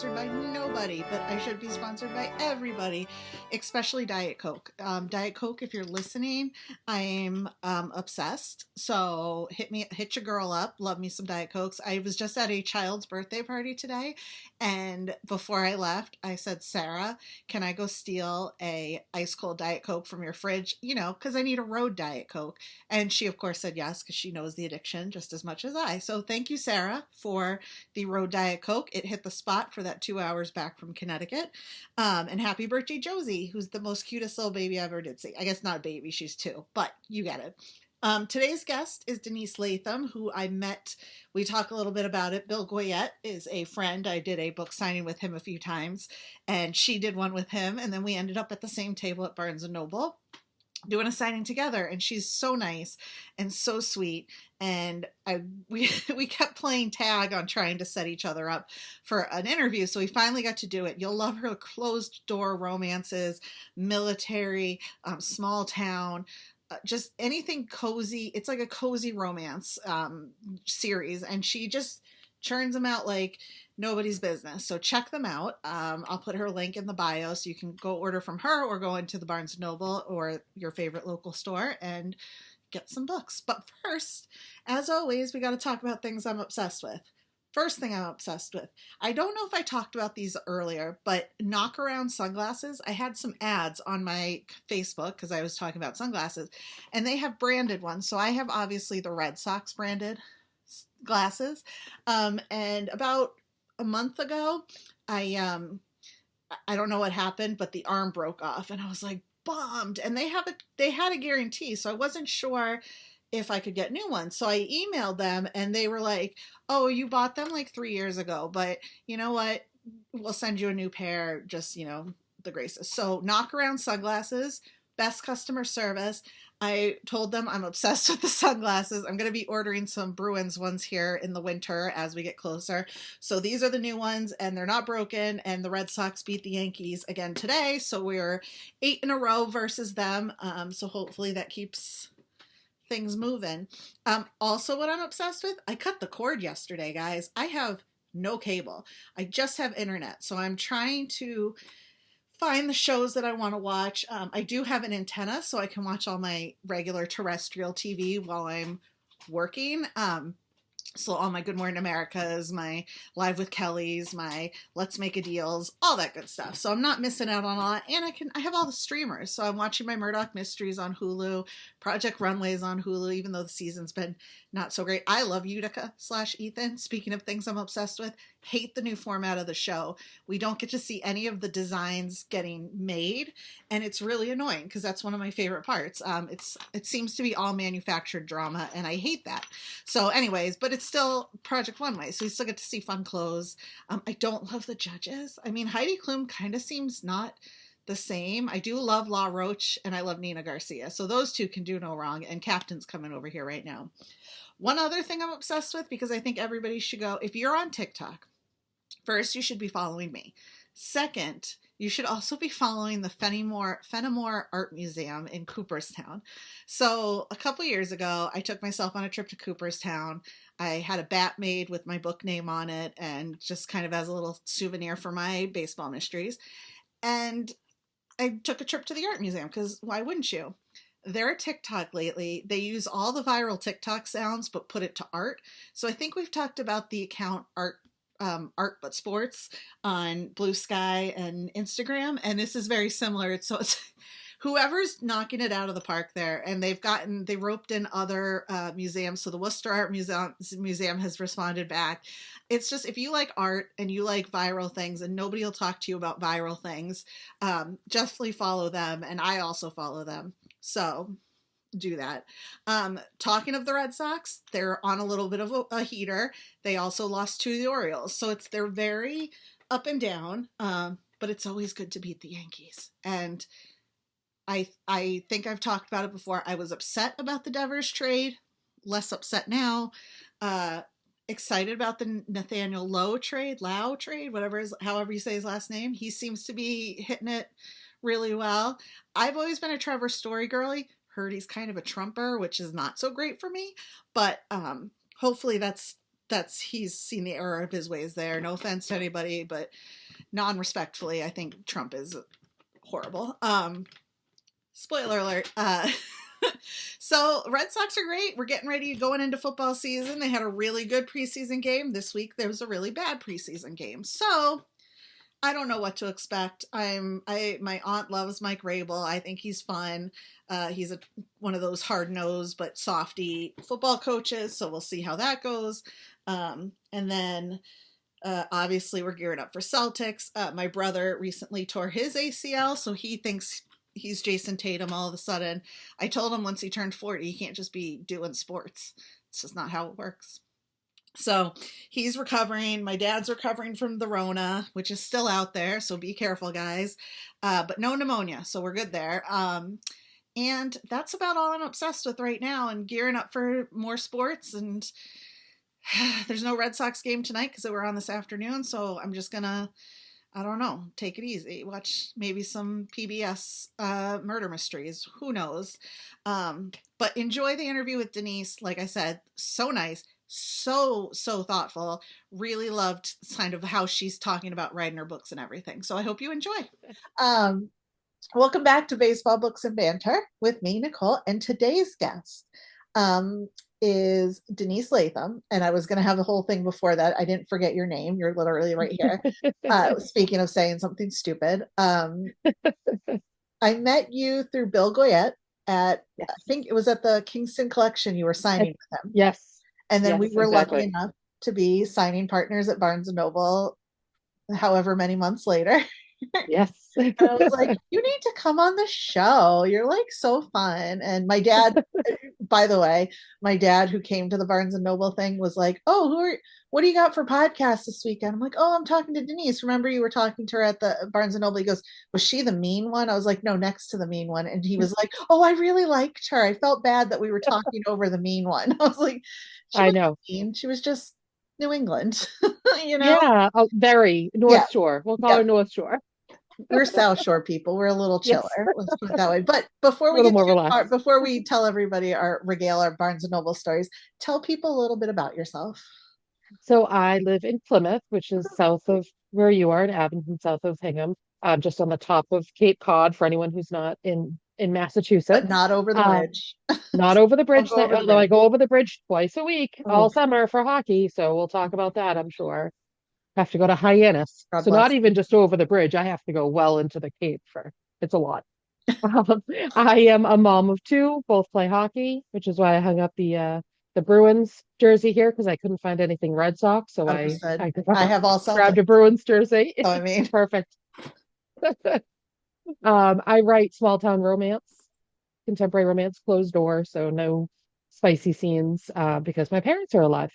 sponsored by nobody, but I should be sponsored by everybody, especially Diet Coke. Diet Coke, if you're listening, I'm obsessed. So hit your girl up. Love me some Diet Cokes. I was just at a child's birthday party today, and before I left, I said, Sarah, can I go steal a ice cold Diet Coke from your fridge? You know, because I need a road Diet Coke. And she, of course, said yes, because she knows the addiction just as much as I. So thank you, Sarah, for the road Diet Coke. It hit the spot for that 2 hours back from Connecticut. And happy birthday, Josie, who's the most cutest little baby I ever did see. I guess not a baby, she's 2, but you get it. Today's guest is Denise Latham, who I met. We talk a little bit about it. Bill Goyette is a friend. I did a book signing with him a few times, and she did one with him. And then we ended up at the same table at Barnes & Noble doing a signing together, and she's so nice and so sweet, and we kept playing tag on trying to set each other up for an interview, so we finally got to do it. You'll love her closed door romances, military, small town, just anything cozy. It's like a cozy romance series, and she just churns them out like nobody's business. So check them out. I'll put her link in the bio so you can go order from her or go into the Barnes & Noble or your favorite local store and get some books. But first, as always, we got to talk about things I'm obsessed with. First thing I'm obsessed with. I don't know if I talked about these earlier, but Knockaround sunglasses. I had some ads on my Facebook because I was talking about sunglasses, and they have branded ones. So I have obviously the Red Sox branded glasses. And about a month ago, I don't know what happened, but the arm broke off, and I was like bummed. And they had a guarantee, so I wasn't sure if I could get new ones. So I emailed them, and they were like, "Oh, you bought them like 3 years ago, but you know what? We'll send you a new pair. Just the graces." So Knockaround sunglasses, best customer service. I told them I'm obsessed with the sunglasses. I'm going to be ordering some Bruins ones here in the winter as we get closer. So these are the new ones, and they're not broken, and the Red Sox beat the Yankees again today. So we're 8 in a row versus them. So hopefully that keeps things moving. Also what I'm obsessed with, I cut the cord yesterday, guys. I have no cable. I just have internet. So I'm trying to find the shows that I want to watch. I do have an antenna, so I can watch all my regular terrestrial TV while I'm working. So all my Good Morning Americas, my Live with Kelly's, my Let's Make a Deals, all that good stuff. So I'm not missing out on a lot, and I have all the streamers. So I'm watching my Murdoch Mysteries on Hulu, Project Runways on Hulu, even though the season's been not so great. I love Utica/Ethan. Speaking of things I'm obsessed with, hate the new format of the show. We don't get to see any of the designs getting made, and it's really annoying because that's one of my favorite parts. It seems to be all manufactured drama, and I hate that. So anyways, but it's still Project Runway, so we still get to see fun clothes. I don't love the judges. I mean, Heidi Klum kind of seems not the same. I do love La Roche, and I love Nina Garcia, so those two can do no wrong, and Captain's coming over here right now. One other thing I'm obsessed with, because I think everybody should go, if you're on TikTok, first, you should be following me. Second, you should also be following the Fenimore Art Museum in Cooperstown. So a couple years ago, I took myself on a trip to Cooperstown. I had a bat made with my book name on it, and just kind of as a little souvenir for my baseball mysteries. And I took a trip to the art museum, because why wouldn't you? Their TikTok lately, they use all the viral TikTok sounds, but put it to art. So I think we've talked about the account Art But Sports on Blue Sky and Instagram, and this is very similar. It's whoever's knocking it out of the park there, and they roped in other museums. So the Worcester Art Museum has responded back. It's just, if you like art and you like viral things, and nobody will talk to you about viral things, definitely follow them, and I also follow them. So do that. Talking of the Red Sox, they're on a little bit of a heater. They also lost to the Orioles. So they're very up and down, but it's always good to beat the Yankees. And I think I've talked about it before. I was upset about the Devers trade, less upset now. Excited about the Nathaniel Lau trade, however you say his last name. He seems to be hitting it really well. I've always been a Trevor Story girly. Heard he's kind of a Trumper, which is not so great for me, but hopefully that's he's seen the error of his ways there. No offense to anybody, but non-respectfully, I think Trump is horrible. Spoiler alert. So Red Sox are great. We're getting ready going into football season. They had a really good preseason game. This week there was a really bad preseason game. So I don't know what to expect. My aunt loves Mike Rabel. I think he's fun. He's one of those hard-nosed but softy football coaches. So we'll see how that goes. And then obviously we're gearing up for Celtics. My brother recently tore his ACL, so he thinks he's Jason Tatum all of a sudden. I told him once he turned 40, he can't just be doing sports. It's just not how it works. So he's recovering. My dad's recovering from the Rona, which is still out there. So be careful, guys. But no pneumonia. So we're good there. And that's about all I'm obsessed with right now, and gearing up for more sports. And there's no Red Sox game tonight because we're on this afternoon. So I'm just going to, I don't know, take it easy. Watch maybe some PBS murder mysteries. Who knows? But enjoy the interview with Denise. Like I said, so nice. So thoughtful. Really loved kind of how she's talking about writing her books and everything. So I hope you enjoy. Welcome back to Baseball Books and Banter with me, Nicole, and today's guest is Denise Latham. And I was going to have the whole thing before that. I didn't forget your name. You're literally right here. Speaking of saying something stupid, I met you through Bill Goyette at, yes. I think it was at the Kingston Collection. You were signing with him. Yes. And then we were lucky enough to be signing partners at Barnes & Noble however many months later. Yes. And I was like, you need to come on the show. You're like so fun. And my dad, by the way, my dad who came to the Barnes & Noble thing was like, oh, what do you got for podcasts this weekend? I'm like, oh, I'm talking to Denise. Remember you were talking to her at the Barnes & Noble? He goes, was she the mean one? I was like, no, next to the mean one. And he was like, oh, I really liked her. I felt bad that we were talking over the mean one. I was like, I know. Mean. She was just New England, you know? Yeah, very North Shore. We'll call her North Shore. We're South Shore people. We're a little chiller. Yes. Let's put it that way. But before we get before we tell everybody our Barnes & Noble stories, tell people a little bit about yourself. So I live in Plymouth, which is south of where you are in Abington, south of Hingham, just on the top of Cape Cod for anyone who's not in Massachusetts. But not over the bridge. Not over the bridge. Although I go over the bridge twice a week, all summer for hockey. So we'll talk about that, I'm sure. Have to go to Hyannis. So not even just over the bridge. I have to go well into the Cape it's a lot. I am a mom of two, both play hockey, which is why I hung up the Bruins jersey here because I couldn't find anything Red Sox. So I have also grabbed a Bruins jersey. So I mean, perfect. I write small town romance, contemporary romance, closed door, so no spicy scenes because my parents are alive.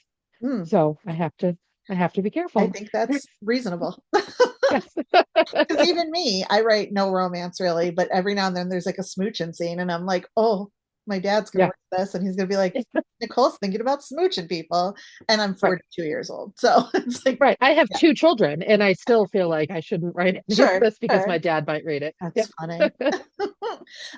So I have to be careful. I think that's reasonable. Because even me, I write no romance really, but every now and then there's like a smooching scene, and I'm like, oh, my dad's gonna read this, and he's gonna be like, Nicole's thinking about smooching people, and I'm 42 years old, so it's like I have two children, and I still feel like I shouldn't write this because my dad might read it. That's funny.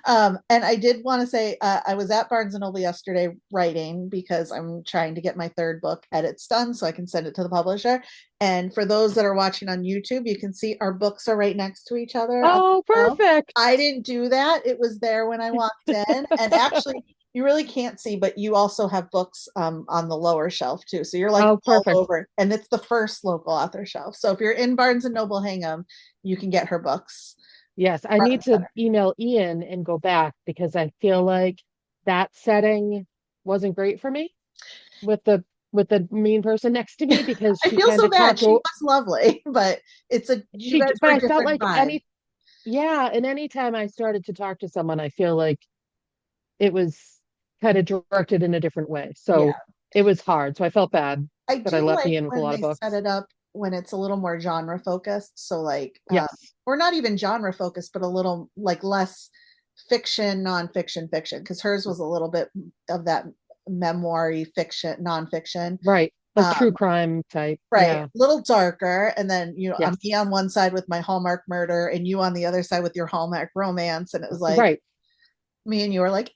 And I did want to say I was at Barnes & Noble yesterday writing because I'm trying to get my third book edits done so I can send it to the publisher. And for those that are watching on YouTube, you can see our books are right next to each other. Oh, perfect. I didn't do that. It was there when I walked in. And actually, you really can't see, but you also have books on the lower shelf too. So you're like all over. And it's the first local author shelf. So if you're in Barnes & Noble Hingham, you can get her books. Yes, I need to email Ian and go back because I feel like that setting wasn't great for me with the mean person next to me because I feel so bad. She was lovely, but it's a but I felt like and anytime I started to talk to someone, I feel like it was kind of directed in a different way. So it was hard. So I felt bad that I left Ian with a lot of books. Set it up when it's a little more genre focused. So like, or not even genre focused, but a little like less fiction, nonfiction, fiction. Because hers was a little bit of that memoir-y fiction, nonfiction. Right. Like true crime type. Right. Yeah. A little darker. And then, I'm me on one side with my Hallmark murder and you on the other side with your Hallmark romance. And it was like, me and you were like,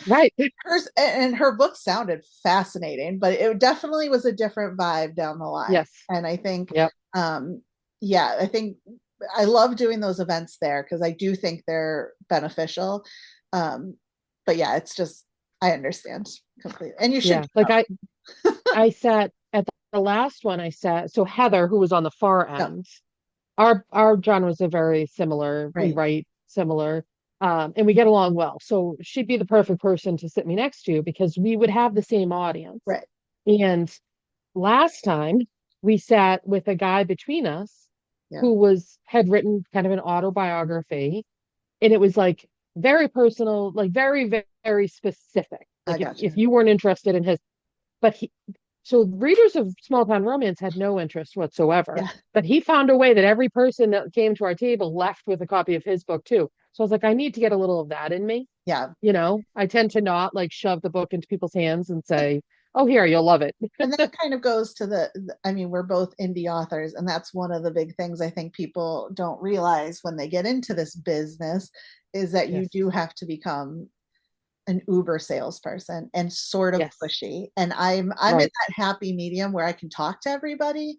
Right. Her book sounded fascinating, but it definitely was a different vibe down the line. Yes. And I think, Yep. yeah, I think I love doing those events there because I do think they're beneficial. Um, but yeah, it's just I understand completely, and you should Yeah. do Like that. I sat at the last one I sat. So Heather, who was on the far No, end, our genres are very similar. We right, write similar, and we get along well. So she'd be the perfect person to sit me next to because we would have the same audience. right, And last time we sat with a guy between us yeah, who had written kind of an autobiography, and it was like very personal, like very, very specific. I Like got if you. you weren't interested in his, but so readers of Small Town Romance had no interest whatsoever. Yeah, But he found a way that every person that came to our table left with a copy of his book too. So I was like, I need to get a little of that in me. yeah. You know, I tend to not like shove the book into people's hands and say, "Oh, here, you'll love it." And that kind of goes to I mean, we're both indie authors, and that's one of the big things I think people don't realize when they get into this business is that you Yes, do have to become an Uber salesperson and sort of yes, pushy. And I'm in right, that happy medium where I can talk to everybody,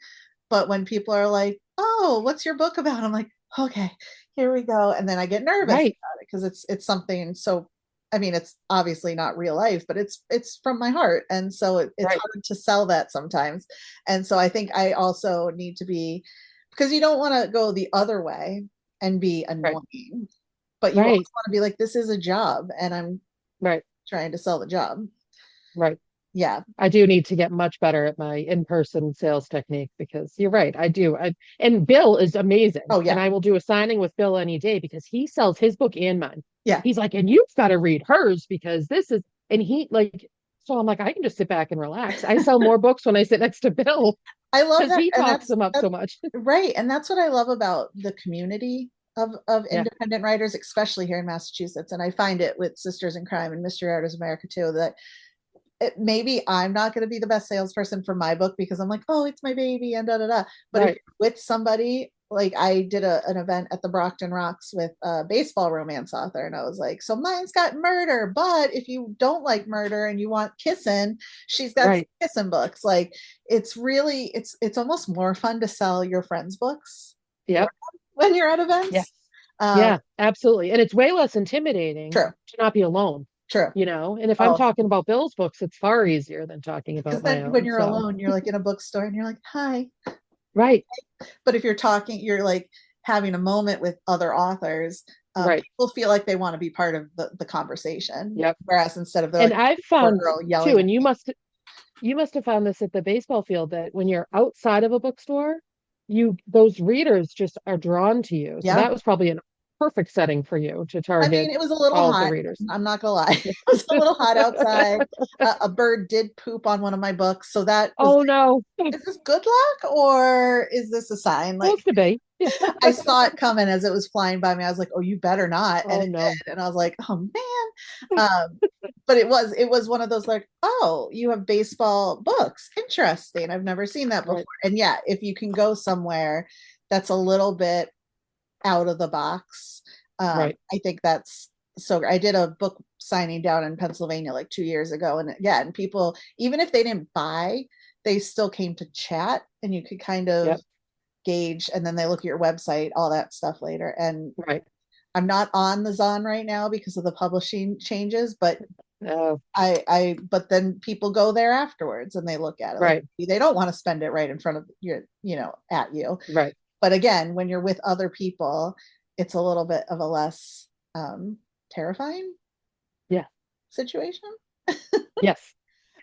but when people are like, "Oh, what's your book about?" I'm like, "Okay, here we go." And then I get nervous right, about it because it's something so I mean, it's obviously not real life, but it's from my heart. And so it's right, hard to sell that sometimes. And so I think I also need to be because you don't want to go the other way and be right, annoying, but you right, also want to be like, this is a job and I'm right, trying to sell the job. right. Yeah. I do need to get much better at my in-person sales technique because you're right, I do. And Bill is amazing. Oh And yeah. I will do a signing with Bill any day because he sells his book and mine. Yeah. He's like, and you've got to read hers because this is, and he like, so I'm like, I can just sit back and relax. I sell more books when I sit next to Bill I love because that. he And talks them up that's so much. right. And that's what I love about the community of Yeah. independent writers, especially here in Massachusetts. And I find it with Sisters in Crime and Mystery Writers America too, that maybe I'm not going to be the best salesperson for my book because I'm like, oh, it's my baby and da da da. But if Right. you're with somebody, like I did an event at the Brockton Rocks with a baseball romance author, and I was like, so mine's got murder, but if you don't like murder and you want kissing, she's got some Right. kissing books. Like it's really it's almost more fun to sell your friends' books for Yep. them when you're at Yes. events. Um, Yeah, absolutely. And it's way less intimidating true, to not be alone, true. you know? And if I'm Oh, talking about Bill's books, it's far easier than talking because about my then when own. you're So, alone, you're like in a bookstore and you're like, hi. right, But if you're talking, you're like having a moment with other authors, right. people feel like they want to be part of the conversation. Yep. Whereas instead of they're And like, I've poor found girl too, yelling at and me. you must have found this at the baseball field that when you're outside of a bookstore, those readers just are drawn to you. So Yeah. that was probably a perfect setting for you to I target mean, it was a little all of the hot. readers. I'm not gonna lie. It was a little hot outside. A bird did poop on one of my books, so that was Oh no, like, is this good luck or is this a sign? Like supposed to be. Yeah. I saw it coming as it was flying by me. I was like, "Oh, you better not!" And Oh it no. did. And I was like, "Oh man!" But it was one of those like, "Oh, you have baseball books? Interesting. I've never seen that before." Right, And yeah, if you can go somewhere that's a little bit out of the box, right. I think that's so. I did a book signing down in Pennsylvania like 2 years ago, and yeah, and people even if they didn't buy, they still came to chat, and you could kind of Yep. gauge and then they look at your website all that stuff later and Right. I'm not on the zon right now because of the publishing changes but Oh, I but then people go there afterwards and they look at it like right, they don't want to spend it right in front of your at you right. but again when you're with other people it's a little bit of a less um terrifying Yeah. situation Yes.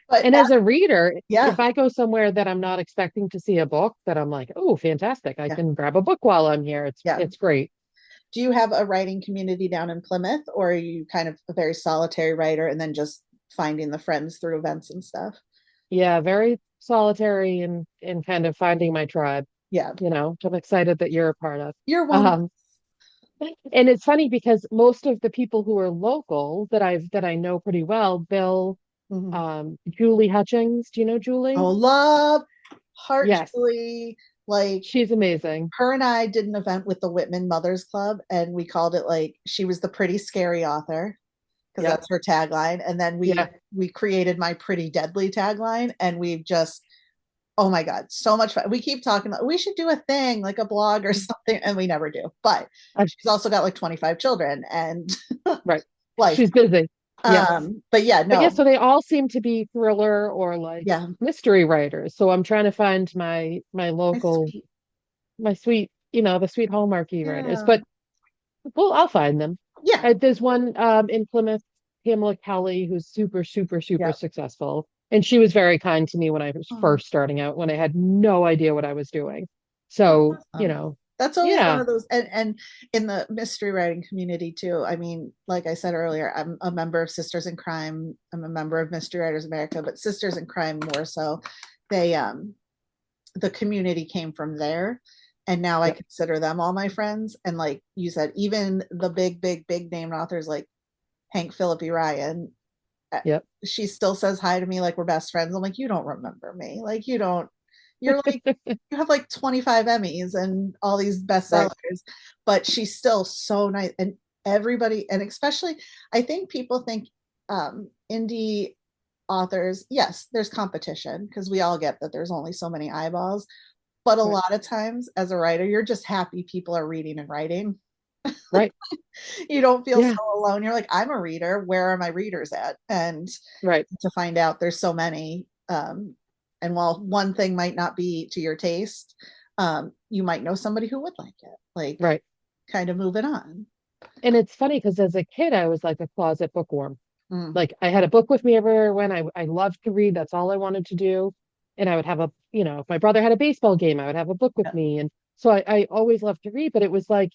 but And as a reader, yeah if I go somewhere that I'm not expecting to see a book, that I'm like, oh, fantastic. I yeah can grab a book while I'm here. yeah It's great. do you have a writing community down in Plymouth, or are you kind of a very solitary writer and then just finding the friends through events and stuff? Yeah, very solitary and kind of finding my tribe, Yeah, which I'm excited that you're a part of. you're one. Um, and it's funny because most of the people who are local that I know pretty well, Bill, Mhm. Julie Hutchings, do you know Julie? Oh, love Heart Yes, Julie. Like she's amazing. her and I did an event with the Whitman Mothers Club, and we called it like she was the pretty scary author, because Yep. that's her tagline. And then Yeah. we created my pretty deadly tagline, and we've just, oh my God, so much fun. We keep talking about we should do a thing like a blog or something, and we never do. But I, she's also got like 25 children and right. life. She's busy. Yes. But yeah, But yeah, no, so they all seem to be thriller or like yeah, mystery writers. So I'm trying to find my my local, sweet. my sweet, the sweet Hallmarky writers. Yeah. But well, I'll find them. Yeah. There's one in Plymouth, Pamela Kelly, who's super, super, super Yeah. successful. And she was very kind to me when I was Oh, first starting out, when I had no idea what I was doing. that's So, awesome. That's always one yeah, of those, and in the mystery writing community too. I mean, like I said earlier, I'm a member of Sisters in Crime. I'm a member of Mystery Writers America, but Sisters in Crime more so. They the community came from there, and now I yep, consider them all my friends. And like you said, even the big name authors like Hank Philippi Ryan, yep. she still says hi to me like we're best friends. I'm like, you don't remember me. Like you don't, you're like, you have like 25 Emmys and all these Right, bestsellers, but she's still so nice. And everybody, and especially, I think people think indie authors, yes, there's competition because we all get that there's only so many eyeballs. But a right, lot of times as a writer, you're just happy people are reading and writing. right. You don't feel so Yeah, alone. You're like, I'm a reader. Where are my readers at? And right, to find out there's so many. And while one thing might not be to your taste, you might know somebody who would like it. Like, right. kind of moving on. And it's funny because as a kid, I was like a closet bookworm. Mm, Like I had a book with me everywhere when I loved to read. That's all I wanted to do. And I would have if my brother had a baseball game, I would have a book with yeah. me. And so I always loved to read, but it was like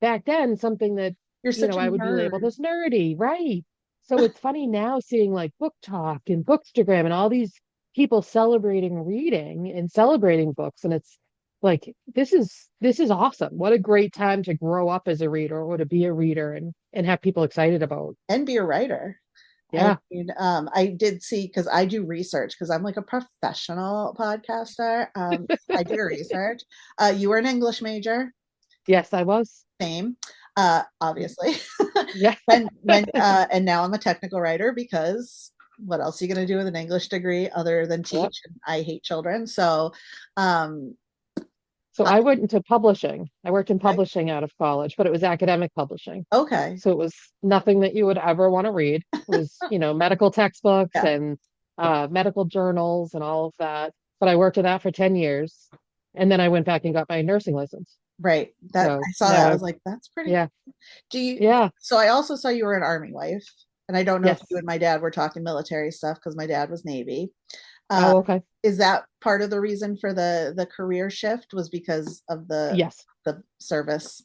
back then something that, You're such a I would be labeled nerd. as nerdy, right? So it's funny now seeing like book talk and bookstagram and all these people celebrating reading and celebrating books. And it's like this is awesome. What a great time to grow up as a reader or to be a reader and have people excited about. And be a writer. I Yeah. mean, I did see because I do research because I'm like a professional podcaster. I do research. You were an English major, Yes, I was. same, obviously. Yeah. And now I'm a technical writer because what else are you going to do with an English degree other than Yep. teach? And I hate children, so um, So I, I went into publishing. I worked in okay, publishing out of college, but it was academic publishing. okay, So it was nothing that you would ever want to read. It was, medical textbooks yeah, and medical journals and all of that. But I worked at that for 10 years. And then I went back and got my nursing license. right. That So I saw now that. I I, was like, that's pretty yeah, cool. Do you? yeah, So I also saw you were an army wife, and I don't know if you yes. and my dad were talking military stuff because my dad was Navy. Uh, Oh, okay. is that part of the reason for the career shift was because of Yes. the service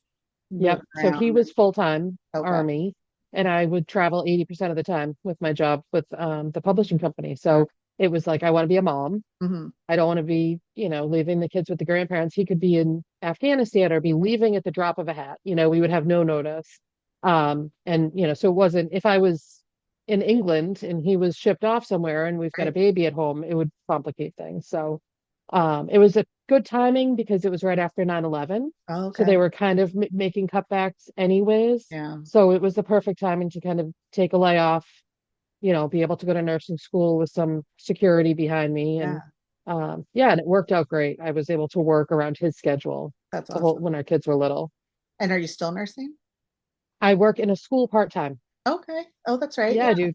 Yep. moving So he around? was full-time Okay. Army, and I would travel 80% of the time with my job with the publishing company. So it was like, I want to be a mom. Mm-hmm. I don't want to be, leaving the kids with the grandparents. He could be in Afghanistan or be leaving at the drop of a hat. We would have no notice. And, so it wasn't, if I was in England and he was shipped off somewhere and we've got a Right. baby at home, it would complicate things. So it was a good timing because it was right after 9/11. Oh, So okay. they were kind of making cutbacks anyways. Yeah. So it was the perfect timing to kind of take a layoff, be able to go to nursing school with some security behind me. Yeah. And yeah, and it worked out great. I was able to work around his schedule That's the whole awesome. when our kids were little. And are you still nursing? I work in a school part-time. Okay. Oh, that's right. Yeah, Yeah. I do.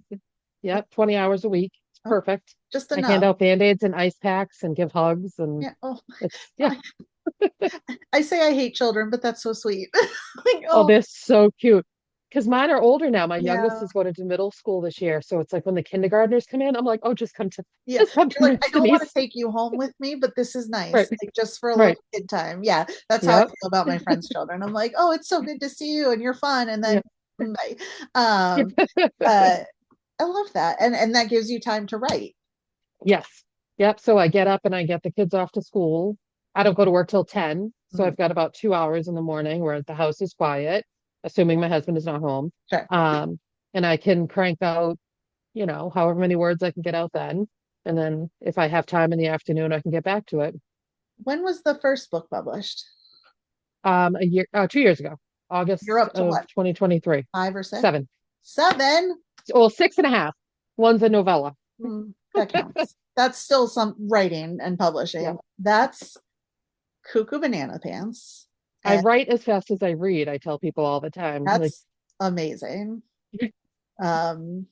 Yep, 20 hours a week. It's Oh, perfect. just I hand enough. out band-aids and ice packs and give hugs and Yeah. Oh, it's yeah. I say I hate children, but that's so sweet. Like, Oh, oh, they're so cute. Because mine are older now. My youngest yeah. is going into middle school this year. So it's like when the kindergartners come in, I'm like, oh, just come to Yeah. just come to You're like, I Nurse don't want to Denise. take you home with me, but this is Right, nice. Like just for a little right. kid time. Yeah. That's how I Yep. feel about my friends' children. I'm like, oh, it's so good to see you and you're fun. And then Yeah. bye. Um, uh, I love that. And that gives you time to write. Yes. Yep. So I get up and I get the kids off to school. I don't go to work till 10. So Mhm. I've got about 2 hours in the morning where the house is quiet, assuming my husband is not home. Sure. Um, and I can crank out, however many words I can get out then. And then if I have time in the afternoon, I can get back to it. When was the first book published? 2 years ago, You're August up to of what, 2023. 5 or 6? Seven. 7? well, 6.5. One's a novella. That counts. That's still some writing and Yeah. publishing. That's Cuckoo Banana Pants. I And write as fast as I read. I tell people all the time. Like, that's amazing. Um,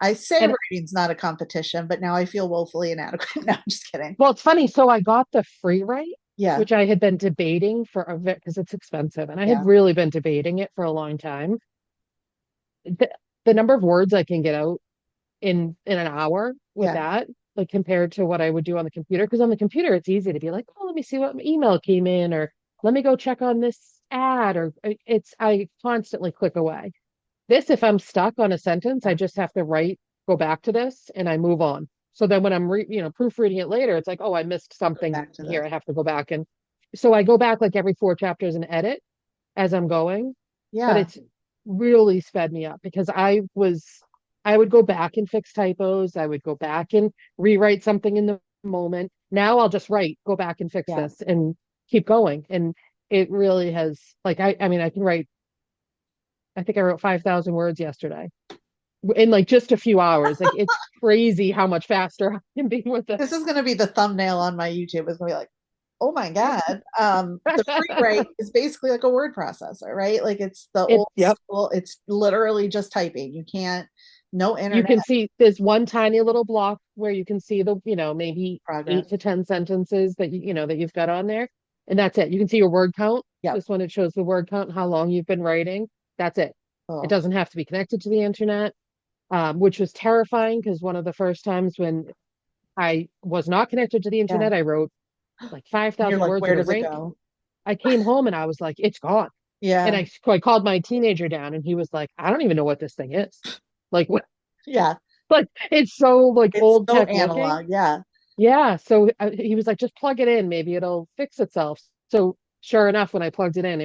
I say and writing's not a competition, but now I feel woefully inadequate. No, I'm just kidding. well, it's funny. So I got the free write, Yeah, which I had been debating for a bit because it's expensive, and I had yeah, really been debating it for a long time. The, the number of words I can get out in an hour with yeah, that, like compared to what I would do on the computer. Because on the computer, it's easy to be like, oh, let me see what email came in, or let me go check on this ad, or it's I constantly click away. This, if I'm stuck on a sentence, I yeah. just have to write, go back to this, and I move on. So then when I'm proofreading it later, it's like, oh, I missed Go something back to here. this. I have to go back and so I go back like every 4 chapters and edit as I'm going. But Yeah, it's really sped me up because I would go back and fix typos. I would go back and rewrite something in the moment. Now I'll just write, go back and fix yeah. this and keep going. And it really has like I mean I can write I think I wrote 5,000 words yesterday in like just a few hours. Like it's crazy how much faster I can be with This this. is going to be the thumbnail on my YouTube. It's going to be like, oh my God. The free write is basically like a word processor, right? Like it's the It old yep. school, it's literally just typing. You can't, no You internet can see there's one tiny little block where you can see the, maybe eight progress. to 10 sentences that that you've got on there. And that's it. You can see your word count. Yep. Just when it shows the word count and how long you've been writing. That's it. It Oh, doesn't have to be connected to the internet, which was terrifying because one of the first times when I was not connected to the yeah. internet, I wrote like And you're 5,000 like, words where with a does it rink. go? I came home and I was like, it's gone. And Yeah. I called my teenager down and he was like, I don't even know what this thing is. Like, what? Yeah. Like, it's so like It's old so tech looking. analog. Yeah. Yeah. So he was like, just plug it in. Maybe it'll fix itself. So sure enough, when I plugged it in,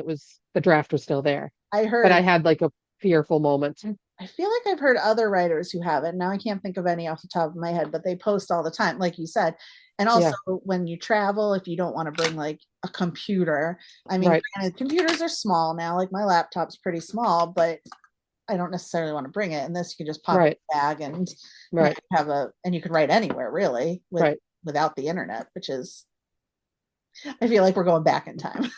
the draft was still there. I But I heard, had like a fearful moment. I feel like I've heard other writers who have it. Now I can't think of any off the top of my head, but they post all the time, like you said. And also Yeah. when you travel, if you don't want to bring like a computer, I mean, Right. granted, computers are small now, like my laptop's pretty small, but I don't necessarily want to bring it. And this you can just pop in Right. the bag and Right. and you can write anywhere really Right. without the internet, which is I feel like we're going back in time.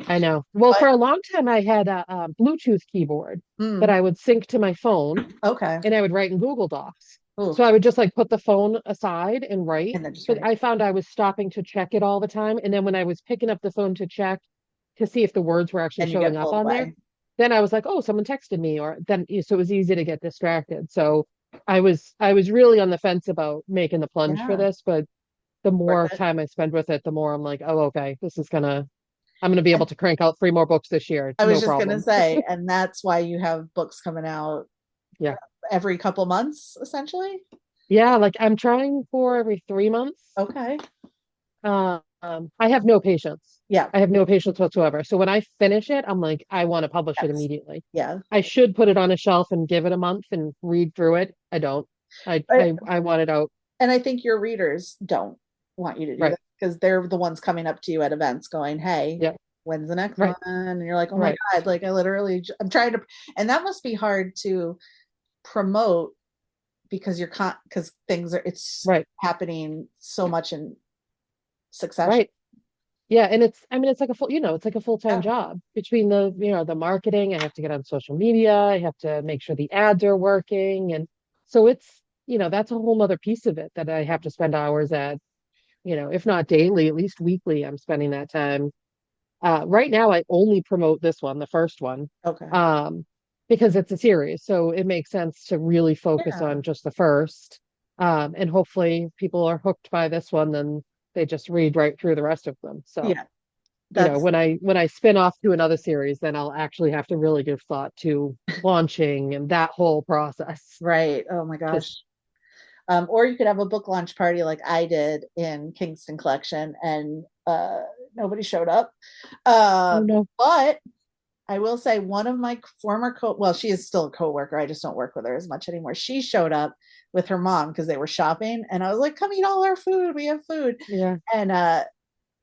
I know. Well, But for a long time, I had a Bluetooth keyboard that mm, I would sync to my phone okay. and I would write in Google Docs. So Oof. I would just like put the phone aside and write. And then just But right. I found I was stopping to check it all the time. And then when I was picking up the phone to check to see if the words were actually And you showing get up pulled on there, away. then I was like, oh, someone texted me, or then so it was easy to get distracted. So I was really on the fence about making the plunge for Yeah. this, but the Worth more it. time I spend with it, the more I'm like, oh, okay, I'm gonna be able to crank out 3 more books this year, I was no just gonna problem. say, and that's why you have books coming out Yeah. every couple months, essentially. Yeah, like I'm trying for every 3 months. Okay. I have no patience. Yeah. I have no patience whatsoever. So when I finish it, I'm like, I want to publish it Yes. immediately. Yeah. I should put it on a shelf and give it a month and read through it. I don't. But I want it out. and I think your readers don't want you to do Right. that because they're the ones coming up to you at events going, "Hey, Yeah. when's the next one?" Right. And you're like, "Oh my Right. God!" Like I literally, I'm trying to, and that must be hard to promote because because things are it's Right. happening so much in succession. Right. Yeah. And I mean, it's like it's like a full-time Yeah. job between the marketing. I have to get on social media. I have to make sure the ads are working. And so that's a whole nother piece of it that I have to spend hours at, if not daily, at least weekly, I'm spending that time. Right now, I only promote this one, the first one, Okay. um, because it's a series. So it makes sense to really focus Yeah. on just the first. And hopefully, if people are hooked by this one, then they just read right through the rest of them. So, Yeah. That's when I spin off to another series, then I'll actually have to really give thought to launching and that whole process. right. Oh my Because, gosh. Or you could have a book launch party like I did in Kingston Collection, and nobody showed up. oh no, But I will say one of my former well, she is still a coworker. I just don't work with her as much anymore. She showed up with her mom because they were shopping, and I was like, "Come eat all our food. We have food." yeah, And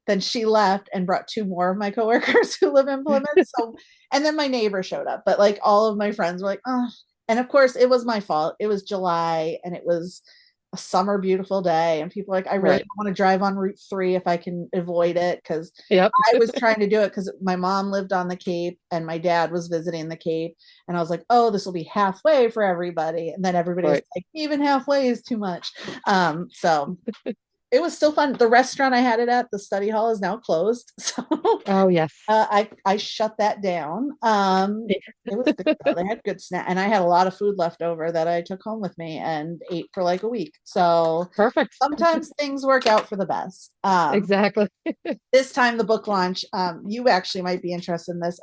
then she left and brought two more of my coworkers who live in Plymouth. So, and then my neighbor showed up, but like all of my friends were like, "Oh." And of course, it was my fault. It was July and it was a summer beautiful day. And people are like, I really Right. don't want to drive on Route 3 if I can avoid it. Because Yep. I was trying to do it because my mom lived on the Cape and my dad was visiting the Cape. And I was like, oh, this will be halfway for everybody. And then everybody was Right. like, even halfway is too much. So it was still fun. The restaurant I had it at, the study hall, is now closed. So Oh, yes. I shut that down. It was good though. They had good snack, and I had a lot of food left over that I took home with me and ate for like a week. So Perfect. sometimes things work out for the best. Exactly. This time the book launch, you actually might be interested in this.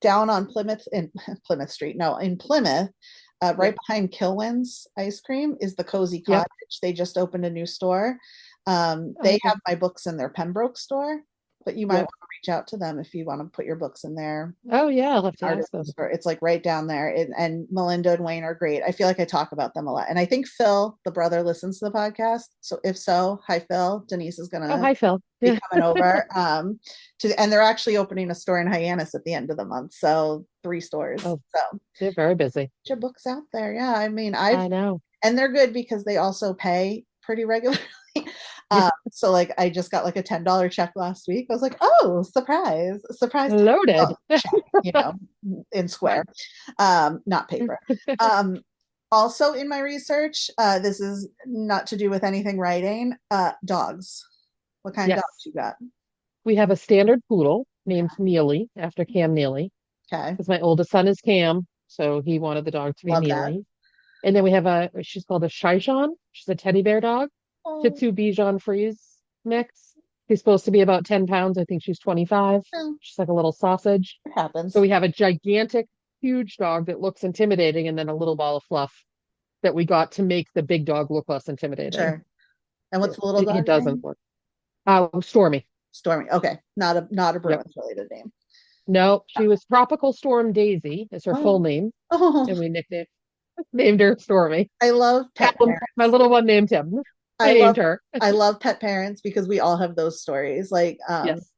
Down on Plymouth in Plymouth Street, no, in Plymouth, right Yep. behind Kilwin's Ice Cream is the Cozy Yep. Cottage. They just opened a new store. Oh, They okay. have my books in their Pembroke store, but you might want Yep. to reach out to them if you want to put your books in there Oh, yeah. I'll have to ask artisan them. store. It's like right down there. And Melinda and Wayne are great. I feel like I talk about them a lot. And I think Phil, the brother, listens to the podcast. So if so, hi Phil. Denise is Oh, gonna hi, Phil. be Yeah. coming over. And they're actually opening a store in Hyannis at the end of the month. So 3 stores. Oh, So they're very busy. get your books out there. Yeah. I mean, I know. and they're good because they also pay pretty regularly. Yeah. So like I just got like a $10 check last week. I was like, oh, surprise, Loaded. oh, check, in square, Right. not paper. Um, Also in my research, this is not to do with anything writing. Dogs. What kind of Yes. dogs you got? We have a standard poodle named Neely after Cam Neely Okay, because my oldest son is Cam. So he wanted the dog to be love that. Neely. And then we have she's called a Shijan. She's a teddy bear dog. Shih Oh, Tzu Bichon Frise mix. She's supposed to be about 10 pounds. I think she's 25. well, She's like a little sausage. it So happens. we have a gigantic, huge dog that looks intimidating, and then a little ball of fluff that we got to make the big dog look less intimidating. Sure. And what's It, the little it dog's doesn't name? work. Stormy. Stormy. Okay, not a Yep. Bruins related name. No, she was Tropical Storm Daisy, is her full Oh, name, oh, and we named her Stormy. I love pet My parents. little one named him. I I love named her. I love pet parents because we all have those stories. Like Yes.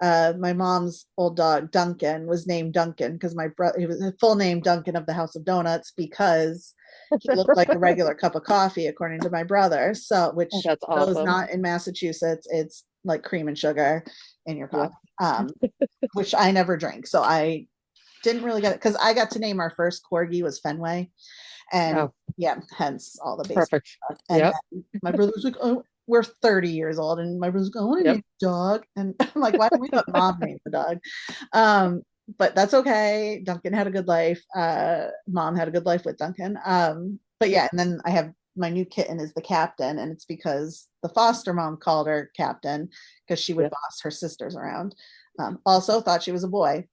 my mom's old dog Duncan was named Duncan because my brother he was his full name Duncan of the House of Donuts because he looked like a regular cup of coffee according to my brother. So Oh, which that's those awesome. not in Massachusetts, it's like cream and sugar in your Yep. coffee. Which I never drank. So I didn't really get it because I got to name our first corgi was Fenway. And Oh, yeah, hence all the baseball perfect. stuff. And Yep. then my brother was like, oh, we're 30 years old. And my brother's like, I want to Yep. name a dog. And I'm like, why don't we let mom name the dog? Um, but that's okay. Duncan had a good life. Mom had a good life with Duncan. But Yep. yeah, and then I have my new kitten is the captain, and it's because the foster mom called her captain because she would Yep. boss her sisters around. Also thought she was a boy. Oh,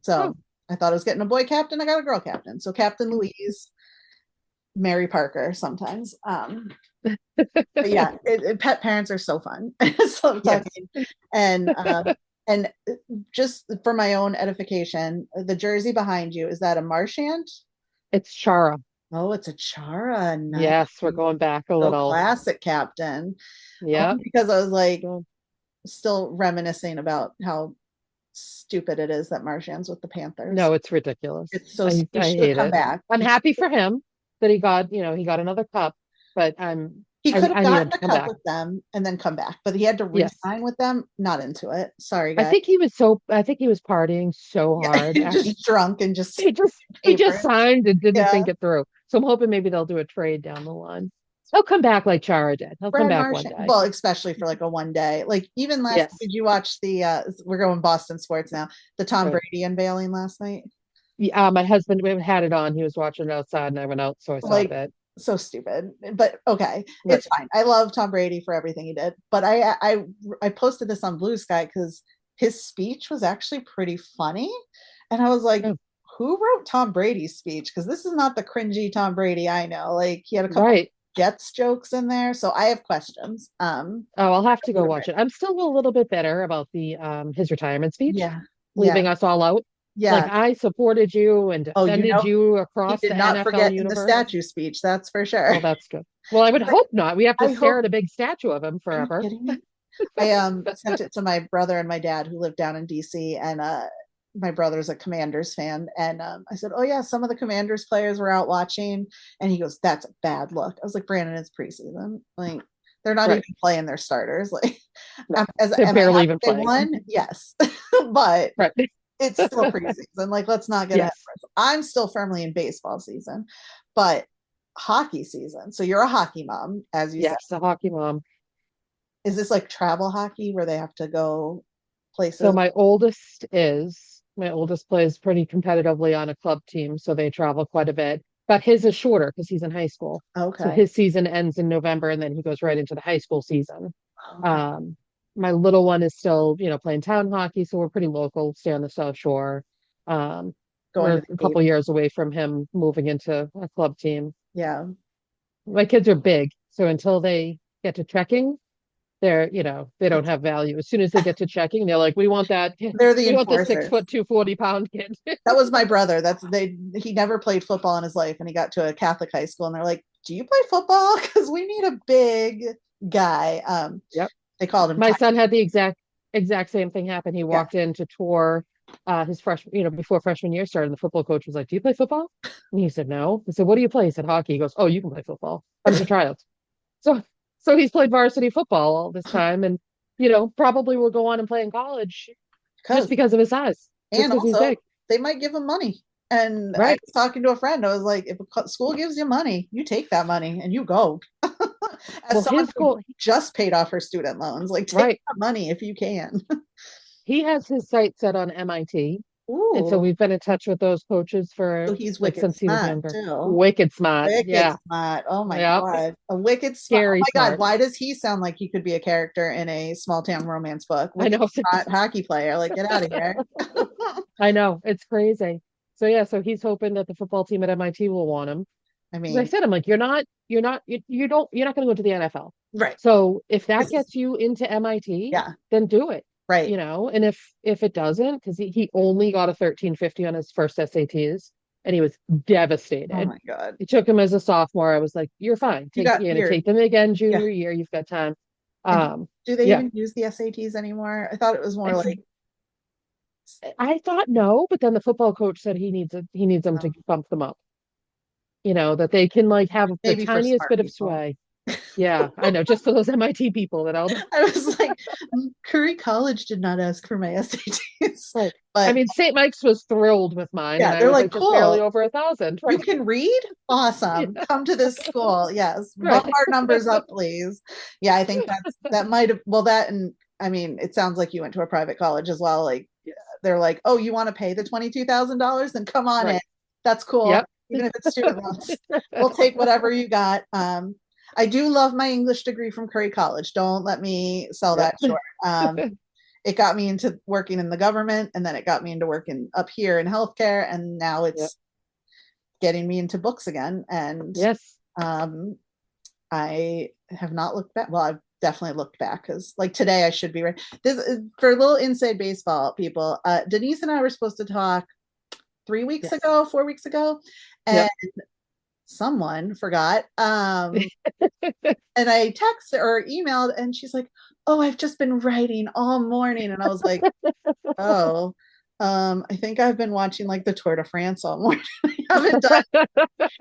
So I thought I was getting a boy captain. I got a girl captain. So Captain Louise, Mary Parker sometimes. But yeah, pet parents are so fun. So yes. talking and just for my own edification, the jersey behind you is that a Marchand? It's Chara. Oh, it's a Chara. Nice. Yes, we're going back a So little. classic, Captain. Yep. Only because I was like So- still reminiscing about how stupid it is that Marchand's with the Panthers. No, it's ridiculous. It's so I he I should have hate come it. back. I'm happy for him that he got another cup, but He could have I need him gotten to a come cup back. with them and then come back, but he had to Yes. re-sign with them. Not into it. Sorry, I guys. think I think he was partying so Yeah, hard after just drunk and just he just paper. signed and didn't Yeah, think it through. So I'm hoping maybe they'll do a trade down the line. He'll come back like Chara did. He'll come Brad back one Marchand. day. Well, especially for like a one day. Like even last, Yes. did you watch the? We're going Boston sports now. The Tom Right. Brady unveiling last night. Yeah, my husband we had it on. He was watching it outside, and I went out, so I saw a Like bit. so stupid, but okay, Right. it's fine. I love Tom Brady for everything he did, but I posted this on Blue Sky because his speech was actually pretty funny, and I was like, Oh, who wrote Tom Brady's speech? Because this is not the cringy Tom Brady I know. Like he had a couple right. Jets jokes in there, so I have questions. Oh, I'll have to go watch it. I'm still a little bit bitter about the his retirement speech, Yeah, yeah, leaving us all out. Like yeah. I supported you and Oh, you defended know, you he across did the not NFL forget in the universe. statue speech. That's for sure. Well, that's good. Well, I would hope not. We have to I stare hope. at a big statue of him Are you forever. kidding me? I sent it to my brother and my dad who live down in DC, and my brother's a Commanders fan, and I said, "Oh yeah, some of the Commanders players were out watching," and he goes, "That's a bad look." I was like, "Brandon, it's preseason. Like, they're not even Right. playing their starters. Like, No, they're am I barely happy even they playing. won? Yes, but Right. it's still preseason. Like, let's not get ahead Yes. of us. I'm still firmly in baseball season, but hockey season. So you're a hockey mom, as you said. Yes, a hockey mom. Is this like travel hockey where they have to go So places? my oldest plays pretty competitively on a club team, so they travel quite a bit. But his is shorter because he's in high school. So Okay. his season ends in November and then he goes right into the high school season. Okay. Um, my little one is still, playing town hockey, so we're pretty local, stay on the South Shore. Um, Going to we're the a Cape. couple years away from him moving into a club team. Yeah. My kids are big, so until they get to trekking, they don't It's, have value. As soon as they get to checking, they're like, we want that, they're the we want the six enforcers. foot 240 pound kid. That was my brother. He never played football in his life and he got to a Catholic high school and they're like, "Do you play football? Because we need a big guy." Yep. They called him My Tiny. son had the exact same thing happen. He Yeah. walked in to tour his freshman, before freshman year started, and the football coach was like, "Do you play football?" And he said, "No." He said, "What do you play?" He said, "Hockey." He goes, "Oh, you can play football. Come to tryouts." So so he's played varsity football all this time and probably will go on and play in college just Because because of his size, just and because he's also big. they might give him money. And I Right. was talking to a friend. I was like, if a school gives you money, you take that money and you go. As Well, someone his who goal, just paid off her student loans, like take right. that money if you can. He has his sights set on MIT. And so Ooh, we've been in touch with those coaches for so he's like wicked since he was smart younger. too. Wicked smart. Wicked Yeah. smart. Oh my Yeah. God. A wicked smart. Oh Scary my God. smart. Why does he sound like he could be a character in a small town romance book? I Wicked know. smart hockey player. Like, get out of here. I know. It's crazy. So yeah, so he's hoping that the football team at MIT will want him. I Because I mean, said, I'm like, you're not going to go to the NFL. right. So if that This is, gets you into MIT, yeah, then do it. right. And if it doesn't, because he only got a 1350 on his first SATs and he was Oh devastated. my God. It took him as a sophomore. I was like, you're fine. You got Take your, them again yeah. junior year. You've got time. And Um, do they yeah. even use the SATs anymore? I thought it was more It's like, I thought no, but then the football coach said he needs them to um, bump them up. That they can like have the maybe for tiniest smart bit of people. sway. Yeah, I know, just for those MIT people that all I was like, Curry College did not ask for my SATs. right. I But mean, St. Mike's was thrilled with mine, and yeah, I they're was like, like just barely cool. over 1,000. You Right. can read? Yeah, Awesome. Come to this school. Yes. Bump right. our numbers up, please. Yeah, I think that might have, well, that, and I mean, it sounds like you went to a private college as well. Like, Yes. they're like, "Oh, you want to pay the $22,000? Then come on in. Right. That's cool. Yep. Even if it's student loans, we'll take whatever you got." I do love my English degree from Curry College. Don't let me sell Yep. that short. It got me into working in the government, and then it got me into working up here in healthcare, and now Yep. it's getting me into books again. And Yes. um, I have not looked back. Well, I've definitely looked back because, like today, I should be right. This for a little inside baseball, people. Denise and I were supposed to talk 3 weeks Yes. ago, 4 weeks ago, and Yep. someone forgot. And I texted or emailed, and she's like, "Oh, I've just been writing all morning," and I was like, "Oh." I think I've been watching like the Tour de France all morning. I haven't done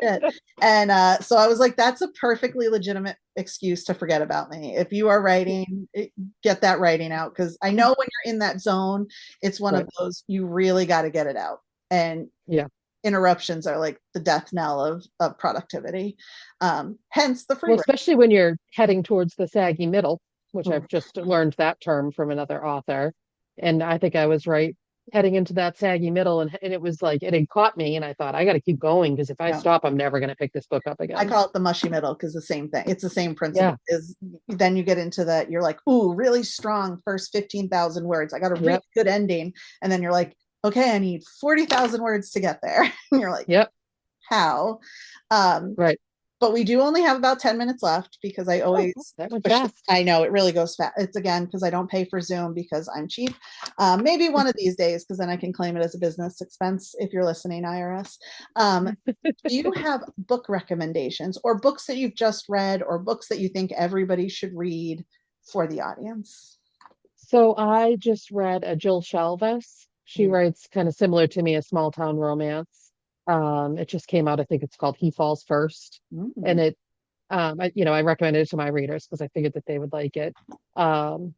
shit. And so I was like, that's a perfectly legitimate excuse to forget about me. If you are writing, get that writing out. Because I know when you're in that zone, it's one of Right. those, you really got to get it out. And Yeah. interruptions are like the death knell of productivity. Hence the free Well, write. especially when you're heading towards the saggy middle, which Mm. I've just learned that term from another author. And I think I was right heading into that saggy middle. And it was like, it had caught me. And I thought, I got to keep going because if I Yeah. stop, I'm never going to pick this book up I again. call it the mushy middle because the same thing. It's the same principle. Yeah. Is then you get into that you're like, ooh, really strong first 15,000 words. I got a really Yep. good ending, and then you're like, okay, I need 40,000 words to get there. And you're like, Yep. how? Um, Right. but we do only have about 10 minutes left because I Oh, always that went push. fast. I know it really goes fast. It's again because I don't pay for Zoom because I'm cheap. Maybe one of these days because then I can claim it as a business expense if you're listening, IRS. Do you have book recommendations or books that you've just read or books that you think everybody should read for the audience? So I just read a Jill Shalvis. She writes kind of similar to me, a small town romance. It just came out. I think it's called He Falls First, and Mm. I recommended it to my readers because I figured that they would like it. Um,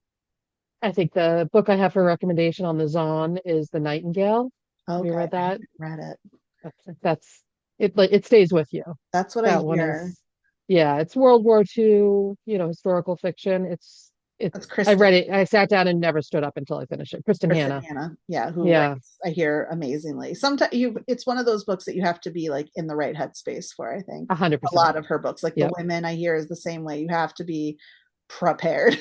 I think the book I have for recommendation on the Zon is The Nightingale. Have you Okay, read I that? haven't read it. That's it. Like it stays with you. That's what I That one hear. is, yeah, it's World War II, historical fiction. It's. That's I Kristen read it. I sat down and never stood up until I finished it. Kristen Kristen Hanna. Hanna, yeah, who Yeah, writes, I hear, amazingly. Sometimes it's one of those books that you have to be like in the right headspace for, I think. A 100%. lot of her books, like The Yep. Women, I hear is the same way. You have to be prepared.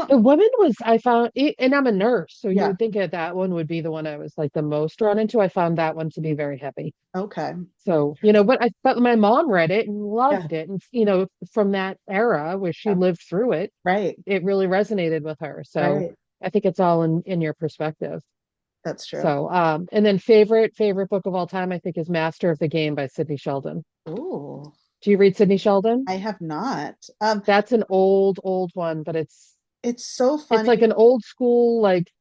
The woman was, I found, and I'm a nurse, so you Yeah. would think that one would be the one I was like the most drawn into. I found that one to be very heavy. Okay. So, but my mom read it and Yeah. loved it. And, from that era where she Yeah. lived through it, Right. it really resonated with her. So Right. I think it's all in your perspective. That's true. So, and then favorite book of all time, I think is Master of the Game by Sidney Sheldon. Ooh, Do you read Sidney Sheldon? I have not. That's an old one, but It's so it's funny. like an old school, like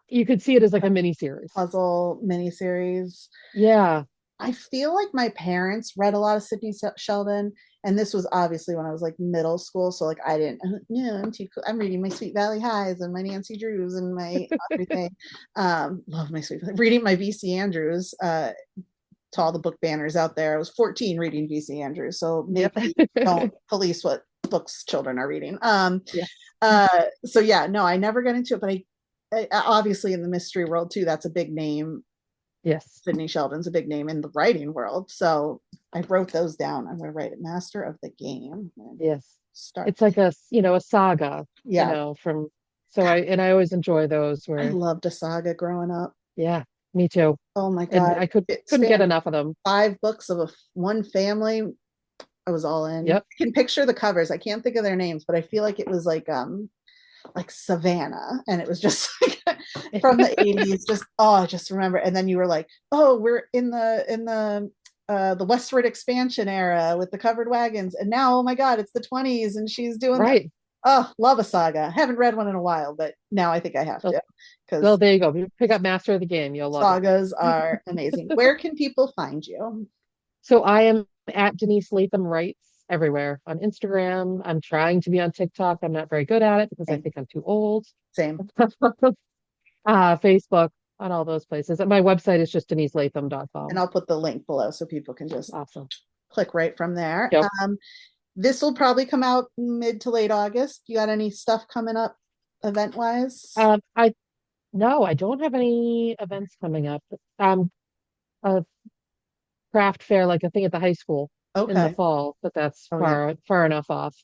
you could see it as like a mini series. Puzzle miniseries. Yeah. I feel like my parents read a lot of Sidney Sheldon, and this was obviously when I was like middle school. So like I didn't, no, I'm too cool. I'm reading my Sweet Valley Highs and my Nancy Drews and my everything. Love my reading my VC Andrews. To all the book banners out there, I was 14 reading VC Andrews. So Yep. maybe don't police what books children are reading. Yeah. So yeah, no, I never got into it, but I obviously in the mystery world too, that's a big name. Yes. Sidney Sheldon's a big name in the writing world. So I wrote those down. I'm going to write it, Master of the Game. Yes. Start. It's like a saga, Yeah. from I always enjoy those I where, loved a saga growing up. yeah, me too. Oh my And God. I It couldn't get spanned enough of them. 5 books of one family. I was all in. Yep. I can picture the covers. I can't think of their names, but I feel like it was like Savannah, and it was just like from the 80s. Just I just remember. And then you were like, oh, we're in the westward expansion era with the covered wagons, and now, oh my God, it's the 20s, and she's doing that. Right. Oh, love a saga. Haven't read one in a while, but now I think I have Well, to, because well, there you go. You pick up Master of the Game. You'll love it. sagas are amazing. Where can people find you? So I am at Denise Latham Writes everywhere on Instagram. I'm trying to be on TikTok. I'm not very good at it because I Same. think I'm too old. Same. Facebook, on all those places. And my website is just And deniselatham.com. I'll put the link below so people can just Awesome. click right from there. Yep. This will probably come out mid to late August. You got any stuff coming up event wise? I No, I don't have any events coming up. A craft fair, like a thing at the high school in the Okay. fall, but that's Oh yeah, far enough off.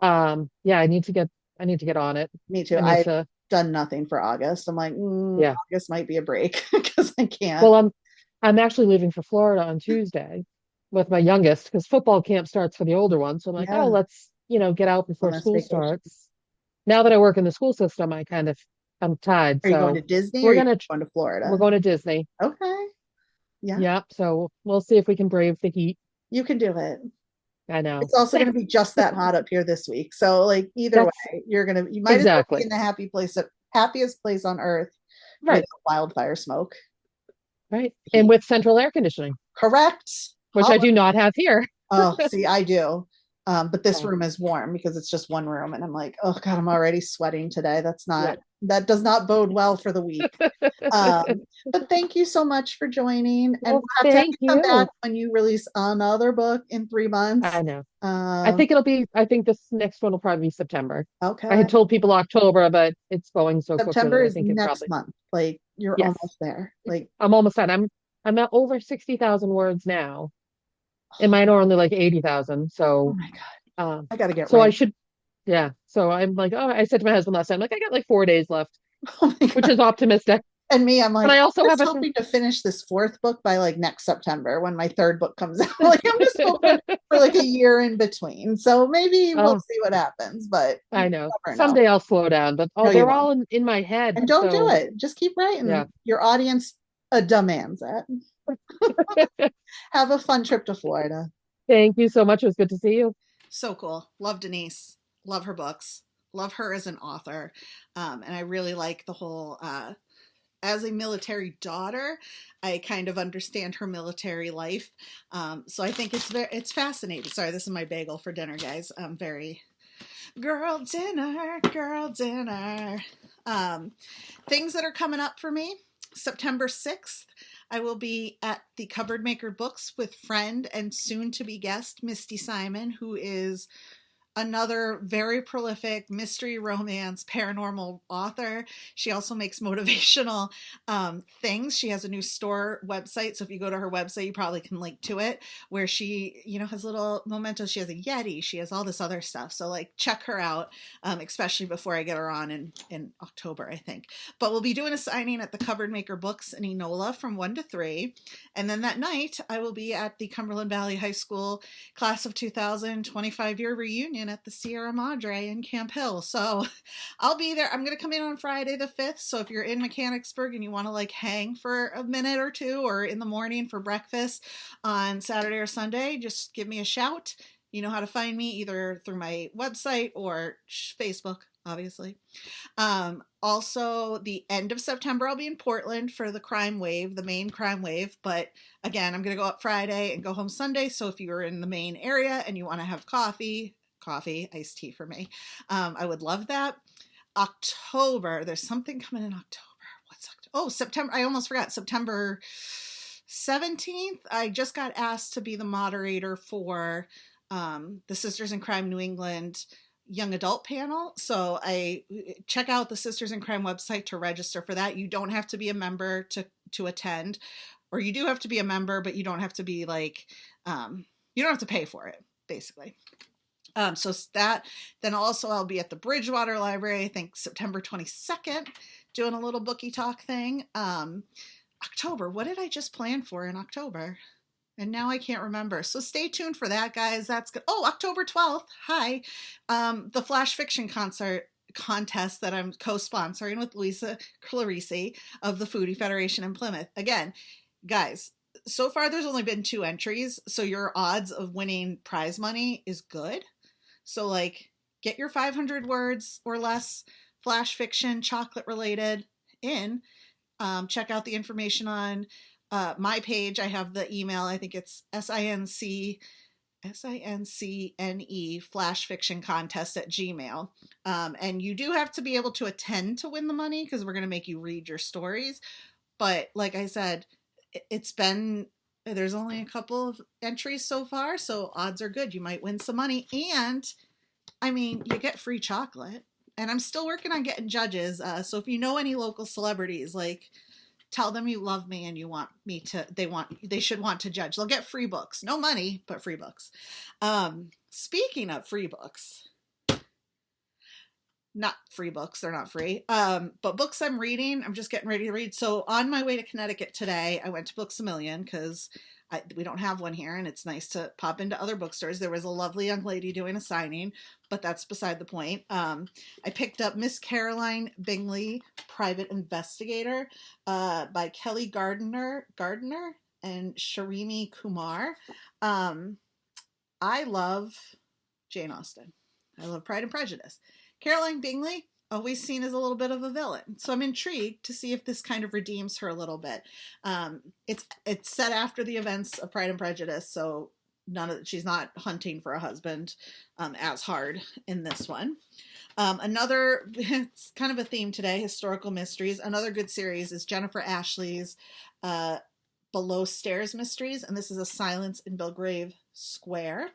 Yeah, I need to get on it. me too. I need I've to, done nothing for August. I'm like, yeah. August might be a break because I can't. Well, I'm actually leaving for Florida on Tuesday with my youngest because football camp starts for the older ones. So I'm like, oh, Yeah, let's, get out before wellness school vacation. starts. Now that I work in the school system, I'm tied. Are you going So to Disney or we're are you gonna going to we're Florida? going to Disney. Okay. Yeah, Yep. So we'll see if we can brave the heat. you can do it. I know. It's also going to be just that hot up here this week. So like either That's way, you might as well be exactly in the happiest place on earth with right. wildfire smoke. Right. And Heat. with central air conditioning, Correct. which I do not have here. Oh, see, I do. But this Oh, room is warm because it's just one room, and I'm like, oh God, I'm already sweating today. yeah. That does not bode well for the week. Um, but thank you so much for joining, and we'll Well, have to have thank you come back you. when you release another book in 3 months. I know. Um, I think this next one will probably be September. I okay, had told people October, but it's going so quickly September that I is think it next probably, month. Like you're yes, almost there. Like I'm almost done. I'm at over 60,000 words now, and mine are only like 80,000. oh So, my God, um, I got to get so I ready. should, yeah. So I'm like, oh, I said to my husband last time, like, I got like 4 days left, Oh my which God. is optimistic. And me, I'm But like, I I'm also have just a, hoping to finish this 4th book by like next September when my 3rd book comes out. Like, I'm just hoping for like a year in between. So maybe we'll oh, see what happens, but I you know. never know. Someday I'll slow down, but No, you they're won't. all in my head. And don't do So, it. Just keep writing. yeah. Your audience demands it. Have a fun trip to Florida. Thank you so much. It was good to see you. So cool. Love Denise. Love her books. Love her as an author. And I really like the whole as a military daughter, I kind of understand her military life. So I think it's fascinating. Sorry, this is my bagel for dinner, guys. Very girl dinner, girl dinner. Things that are coming up for me. September 6th, I will be at the Cupboard Maker Books with friend and soon-to-be guest Misty Simon, who is another very prolific mystery, romance, paranormal author. She also makes motivational things. She has a new store website. So if you go to her website, you probably can link to it, where she, has little mementos. She has a Yeti. She has all this other stuff. So like check her out, especially before I get her on in October, I think. But we'll be doing a signing at the Cupboard Maker Books in Enola from 1 to 3. And then that night I will be at the Cumberland Valley High School Class of 2000 25-year reunion at the Sierra Madre in Camp Hill. So I'll be there. I'm going to come in on Friday the 5th. So if you're in Mechanicsburg and you want to like hang for a minute or two, or in the morning for breakfast on Saturday or Sunday, just give me a shout. You know how to find me either through my website or Facebook, obviously. Also, the end of September, I'll be in Portland for the Crime Wave, the Maine Crime Wave. But again, I'm going to go up Friday and go home Sunday. So if you're in the Maine area and you want to have coffee, iced tea for me, I would love that. October, there's something coming in October. What's October? Oh, September. I almost forgot. September 17th, I just got asked to be the moderator for the Sisters in Crime New England young adult panel. So I check out the Sisters in Crime website to register for that. You don't have to be a member to attend, or you do have to be a member, but you don't have to be like, you don't have to pay for it, basically. So that, then also I'll be at the Bridgewater Library, I think September 22nd, doing a little bookie talk thing. October, what did I just plan for in October? And now I can't remember. So stay tuned for that, guys. That's good. Oh, October 12th. Hi. The Flash Fiction contest that I'm co-sponsoring with Louisa Clarisi of the Foodie Federation in Plymouth. Again, guys, so far there's only been 2 entries. So your odds of winning prize money is good. So like get your 500 words or less Flash Fiction chocolate related in. Check out the information on my page. I have the email. I think it's SINCNE Flash Fiction Contest at Gmail. And you do have to be able to attend to win the money, because we're going to make you read your stories. But like I said, there's only a couple of entries so far, so odds are good. You might win some money. And I mean, you get free chocolate. And I'm still working on getting judges. So if you know any local celebrities, like, tell them you love me and you want me to, they should want to judge. They'll get free books. No money, but free books. Speaking of free books, not free books, they're not free, but books I'm reading, I'm just getting ready to read. So on my way to Connecticut today, I went to Books A Million, because we don't have one here, and it's nice to pop into other bookstores. There was a lovely young lady doing a signing, but that's beside the point. I picked up Miss Caroline Bingley, Private Investigator, by Kelly Gardner and Sharimi Kumar. I love Jane Austen. I love Pride and Prejudice. Caroline Bingley, always seen as a little bit of a villain. So I'm intrigued to see if this kind of redeems her a little bit. It's set after the events of Pride and Prejudice, so she's not hunting for a husband as hard in this one. It's kind of a theme today, historical mysteries. Another good series is Jennifer Ashley's Below Stairs Mysteries, and this is A Silence in Belgrave Square.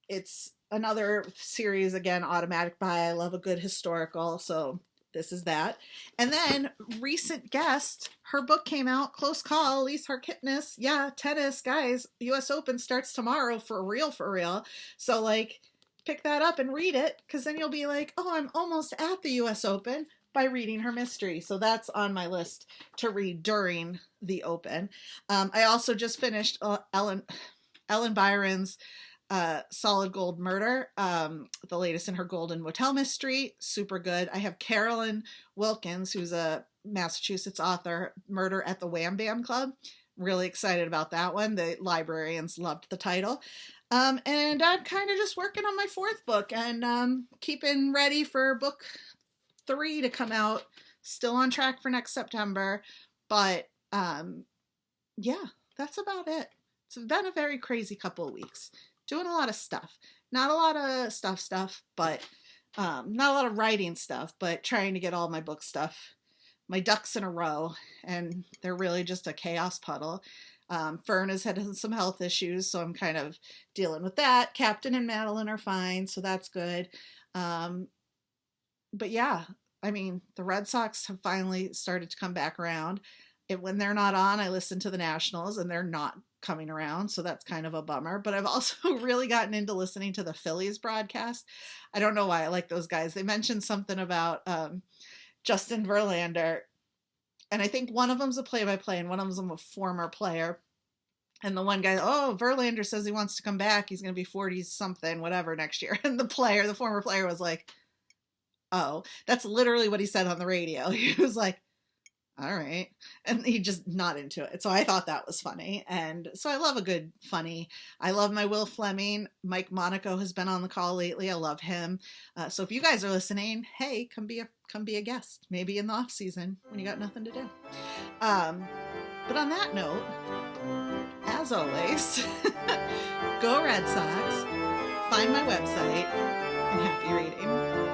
It's another series, again, automatic buy. I love a good historical, so this is that. And then recent guest, her book came out, Close Call, Elise Harkitness. Yeah, tennis, guys, US Open starts tomorrow for real. So like, pick that up and read it, because then you'll be like, oh, I'm almost at the US Open by reading her mystery. So that's on my list to read during the Open. I also just finished Ellen Byron's Solid Gold Murder, the latest in her Golden Motel mystery. Super good. I have Carolyn Wilkins, who's a Massachusetts author, Murder at the Wham Bam Club. Really excited about that one. The librarians loved the title. And I'm kind of just working on my 4th book and keeping ready for book 3 to come out Still on track for next September, but yeah, that's about it. It's been a very crazy couple of weeks. Doing a lot of stuff. Not a lot of stuff, but not a lot of writing stuff, but trying to get all my book stuff, my ducks in a row, and they're really just a chaos puddle. Fern has had some health issues, so I'm kind of dealing with that. Captain and Madeline are fine, so that's good. But yeah, I mean, the Red Sox have finally started to come back around. When they're not on, I listen to the Nationals, and they're not coming around, so that's kind of a bummer. But I've also really gotten into listening to the Phillies broadcast. I don't know why I like those guys. They mentioned something about Justin Verlander, and I think one of them's a play-by-play and one of them's a former player. And the one guy, oh, Verlander says he wants to come back. He's going to be 40 something, whatever, next year. And the former player was like, oh, that's literally what he said on the radio. He was like, all right. And he just not into it. So I thought that was funny. And so I love a good funny. I love my Will Fleming. Mike Monaco has been on the call lately. I love him. So if you guys are listening, hey, come be a guest, maybe in the off season when you got nothing to do. But on that note, as always, go Red Sox, find my website, and happy reading.